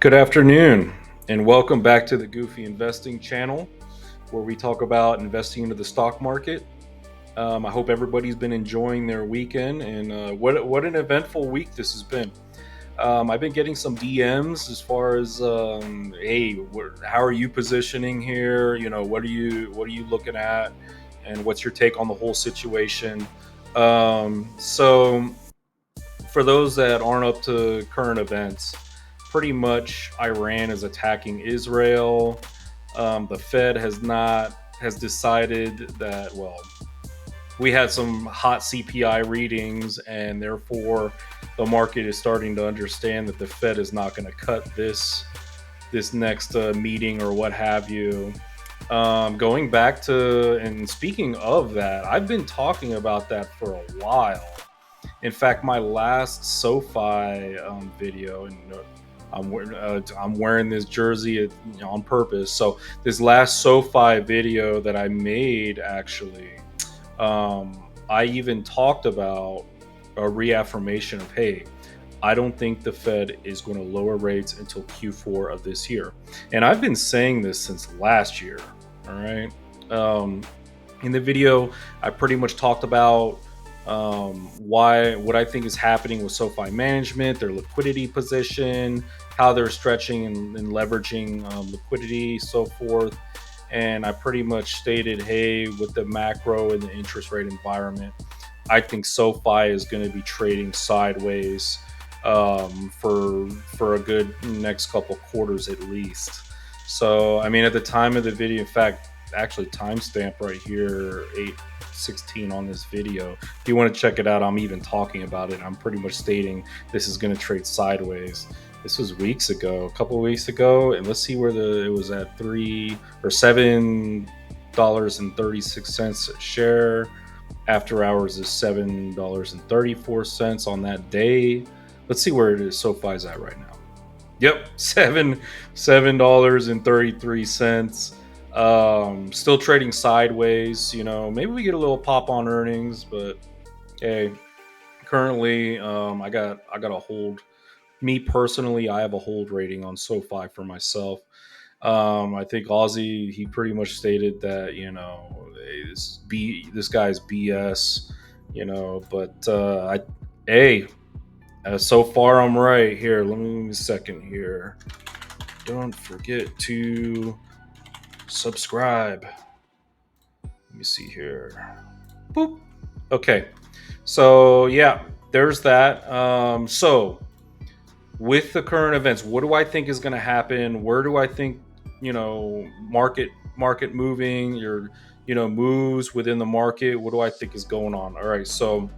Good afternoon, and welcome back to the Goofy Investing channel, where we talk about investing into the stock market. I hope everybody's been enjoying their weekend, and what an eventful week this has been. I've been getting some DMs as far as, hey, how are you positioning here? What are you looking at, and what's your take on the whole situation? So for those that aren't up to current events, pretty much Iran is attacking Israel. The Fed has decided that, well, we had some hot CPI readings, and therefore the market is starting to understand that the Fed is not going to cut this next meeting or what have you. Going back to, and speaking of that, I've been talking about that for a while. In fact, my last SoFi video, and I'm wearing this jersey on purpose. So this last SoFi video that I made, actually, I even talked about a reaffirmation of, hey, I don't think the Fed is going to lower rates until Q4 of this year. And I've been saying this since last year. All right. In the video, I pretty much talked about what I think is happening with SoFi management, their liquidity position, how they're stretching and leveraging liquidity, so forth. And I pretty much stated, hey, with the macro and the interest rate environment, I think SoFi is going to be trading sideways for a good next couple quarters at least. So, I mean, at the time of the video, in fact, actually timestamp right here, 8:16 on this video. If you want to check it out, I'm even talking about it. I'm pretty much stating this is going to trade sideways. This was weeks ago, a couple of weeks ago, and let's see where it was at $7.36 a share. After hours is $7.34 on that day. Let's see where it is. SoFi's at right now. Yep, $7.33. Still trading sideways. Maybe we get a little pop on earnings, but hey, currently, I got a hold. Me personally, I have a hold rating on SoFi for myself. I think Ozzy, he pretty much stated that, hey, this guy's BS. But hey, so far I'm right. Here, let me a second here. Don't forget to subscribe. Let me see here. Boop. Okay. So yeah, there's that. So with the current events, what do I think is going to happen? Where do I think, market moving, your, moves within the market? What do I think is going on? All right. So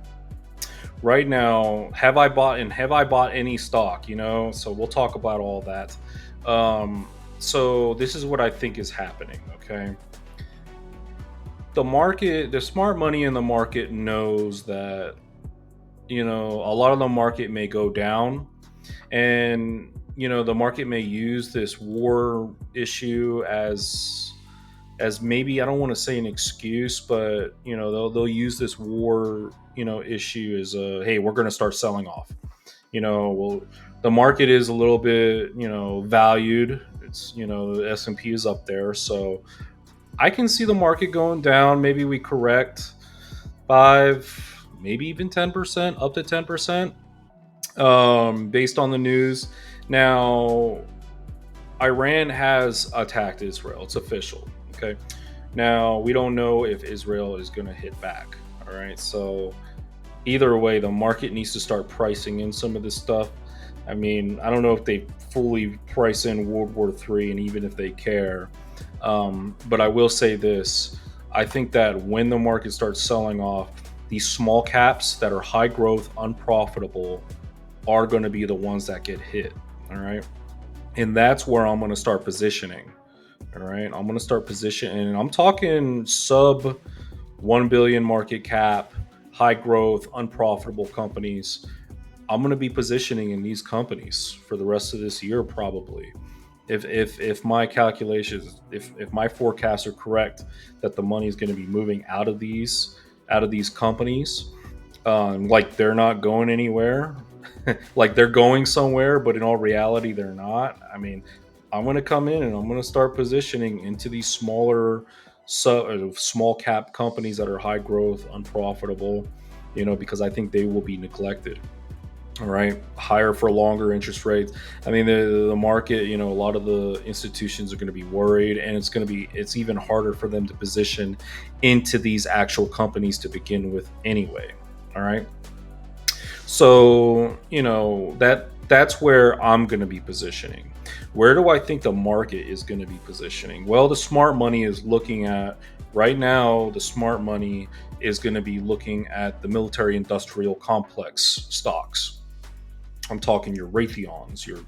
right now, have I bought any stock? So we'll talk about all that. So this is what I think is happening. Okay. The smart money in the market knows that, a lot of the market may go down, and the market may use this war issue as maybe, I don't want to say an excuse, but they'll use this war issue as a, hey, we're going to start selling off. Well, the market is a little bit valued. It's the S&P is up there, so I can see the market going down. Maybe we correct 5, maybe even 10%, up to 10%, based on the news. Now, Iran has attacked Israel. It's official. Okay. Now, we don't know if Israel is going to hit back. All right. So, either way, the market needs to start pricing in some of this stuff. I mean, I don't know if they fully price in World War III, and even if they care. But I will say this. I think that when the market starts selling off, these small caps that are high growth, unprofitable, are going to be the ones that get hit. All right. And that's where I'm going to start positioning. All right. I'm going to start positioning. And I'm talking sub 1 billion market cap, high growth, unprofitable companies. I'm going to be positioning in these companies for the rest of this year, probably. If my calculations, if my forecasts are correct, that the money is going to be moving out of these companies, like they're not going anywhere. like they're going somewhere, but in all reality, they're not. I mean, I'm going to come in and I'm going to start positioning into these smaller, small cap companies that are high growth, unprofitable, because I think they will be neglected. All right, higher for longer interest rates. I mean, the market, a lot of the institutions are going to be worried, and it's even harder for them to position into these actual companies to begin with, anyway. All right, so that's where I'm going to be positioning. Where do I think the market is going to be positioning? Well, the smart money is looking at right now. The smart money is going to be looking at the military industrial complex stocks. I'm talking your Raytheons, your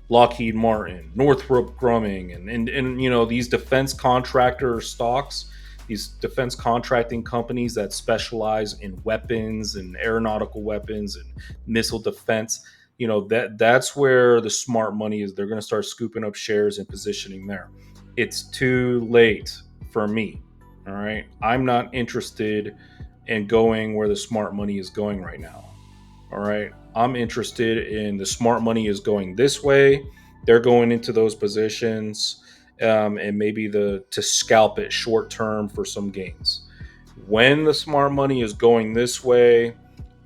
Lockheed Martin, Northrop Grumman, and these defense contractor stocks, these defense contracting companies that specialize in weapons and aeronautical weapons and missile defense. That's where the smart money is. They're going to start scooping up shares and positioning there. It's too late for me. All right, I'm not interested in going where the smart money is going right now. All right. I'm interested in the smart money is going this way. They're going into those positions, and maybe to scalp it short term for some gains. When the smart money is going this way,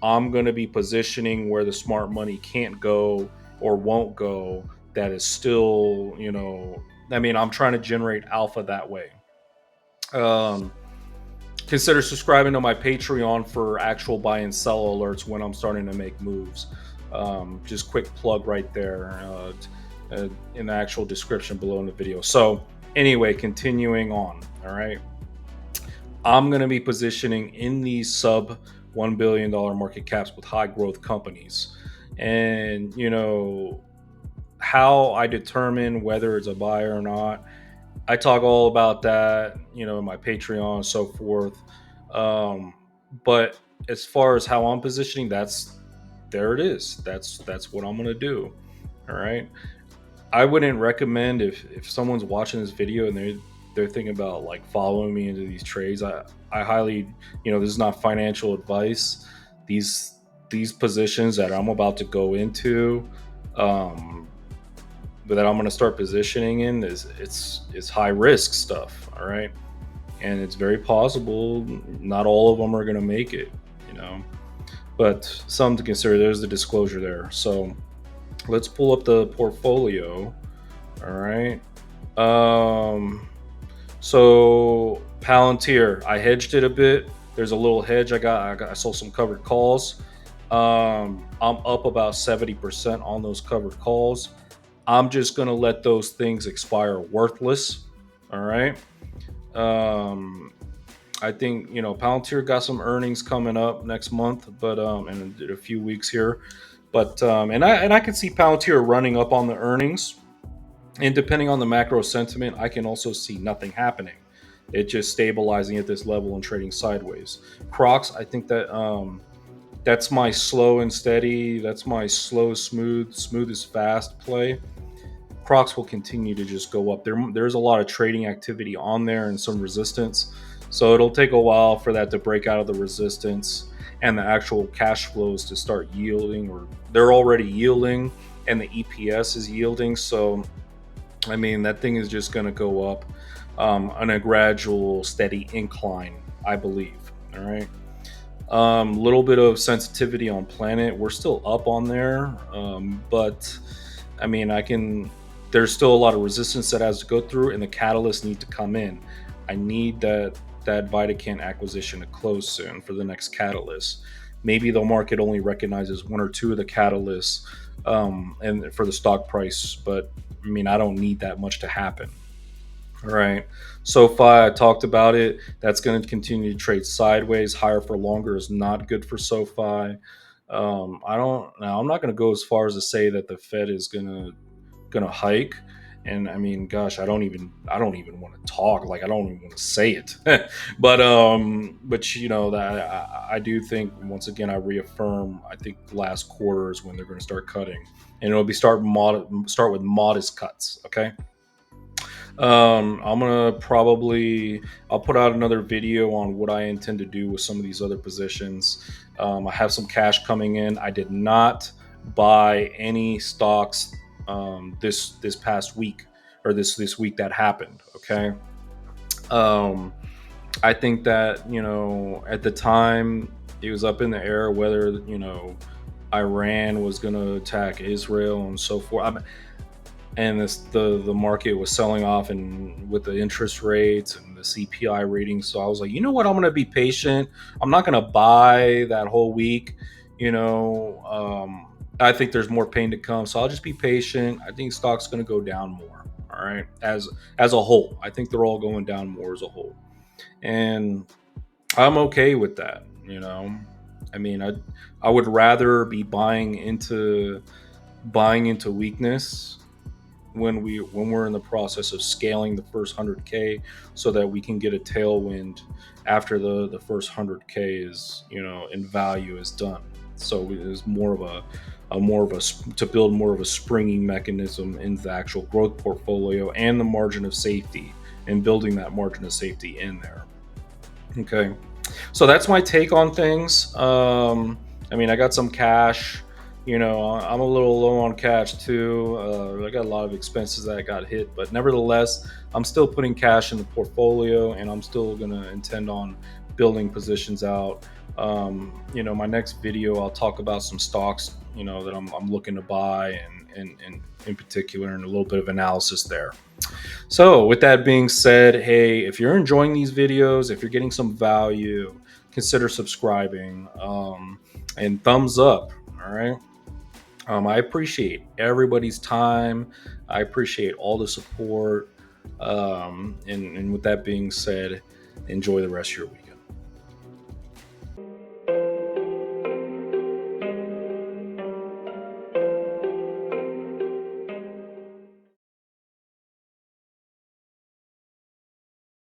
I'm going to be positioning where the smart money can't go or won't go. That is still, I mean, I'm trying to generate alpha that way. Um, Consider subscribing to my Patreon for actual buy and sell alerts when I'm starting to make moves. Just quick plug right there in the actual description below in the video. So, anyway, continuing on. All right. I'm going to be positioning in these sub $1 billion market caps with high growth companies. And, how I determine whether it's a buy or not, I talk all about that, in my Patreon and so forth. Um, but as far as how I'm positioning, there it is. That's what I'm gonna do. All right. I wouldn't recommend if someone's watching this video and they're thinking about like following me into these trades. I highly, this is not financial advice. These these positions that I'm about to go into, um, but that I'm going to start positioning in is it's high risk stuff. All right, and it's very possible not all of them are going to make it. You know, but some to consider. There's the disclosure there. So let's pull up the portfolio. All right. Um, so Palantir, I hedged it a bit. There's a little hedge I sold some covered calls. I'm up about 70% on those covered calls. I'm just gonna let those things expire worthless. All right. Um, I think Palantir got some earnings coming up next month, but and in a few weeks here. But and I can see Palantir running up on the earnings, and depending on the macro sentiment, I can also see nothing happening. It just stabilizing at this level and trading sideways. Crocs, I think that's my slow and steady. That's my slow, smooth is fast play. Crocs will continue to just go up. There's a lot of trading activity on there and some resistance. So it'll take a while for that to break out of the resistance and the actual cash flows to start yielding, or they're already yielding and the EPS is yielding. So, I mean, that thing is just going to go up on a gradual, steady incline, I believe. All right. Little bit of sensitivity on Planet. We're still up on there, but I mean, There's still a lot of resistance that has to go through, and the catalysts need to come in. I need that Vitacant acquisition to close soon for the next catalyst. Maybe the market only recognizes one or two of the catalysts, and for the stock price, but I mean, I don't need that much to happen. All right. SoFi, I talked about it. That's going to continue to trade sideways. Higher for longer is not good for SoFi. I don't. Now, I'm not going to go as far as to say that the Fed is gonna hike. And I mean, gosh, I don't even want to talk. Like, I don't even want to say it. But that I do think, once again, I reaffirm. I think last quarter is when they're going to start cutting, and it'll be start with modest cuts. Okay. I'm gonna probably I'll put out another video on what I intend to do with some of these other positions. I have some cash coming in. I did not buy any stocks this past week, or this week that happened. Okay. Um, I think that, at the time it was up in the air whether, Iran was going to attack Israel and so forth. And the market was selling off, and with the interest rates and the CPI ratings. So I was like, you know what, I'm going to be patient. I'm not going to buy that whole week. I think there's more pain to come, so I'll just be patient. I think stock's going to go down more. All right, as a whole, I think they're all going down more as a whole, and I'm okay with that. I mean, I would rather be buying into weakness when we're in the process of scaling the first 100K, so that we can get a tailwind after the first 100K is, in value is done. So it's to build more of a springing mechanism in the actual growth portfolio and the margin of safety, and building that margin of safety in there. Okay. So that's my take on things. I mean, I got some cash. I'm a little low on cash too. I got a lot of expenses that I got hit, but nevertheless, I'm still putting cash in the portfolio, and I'm still gonna intend on building positions out. My next video, I'll talk about some stocks, that I'm looking to buy, and in particular, and a little bit of analysis there. So, with that being said, hey, if you're enjoying these videos, if you're getting some value, consider subscribing, and thumbs up. All right. I appreciate everybody's time. I appreciate all the support. And with that being said, enjoy the rest of your week.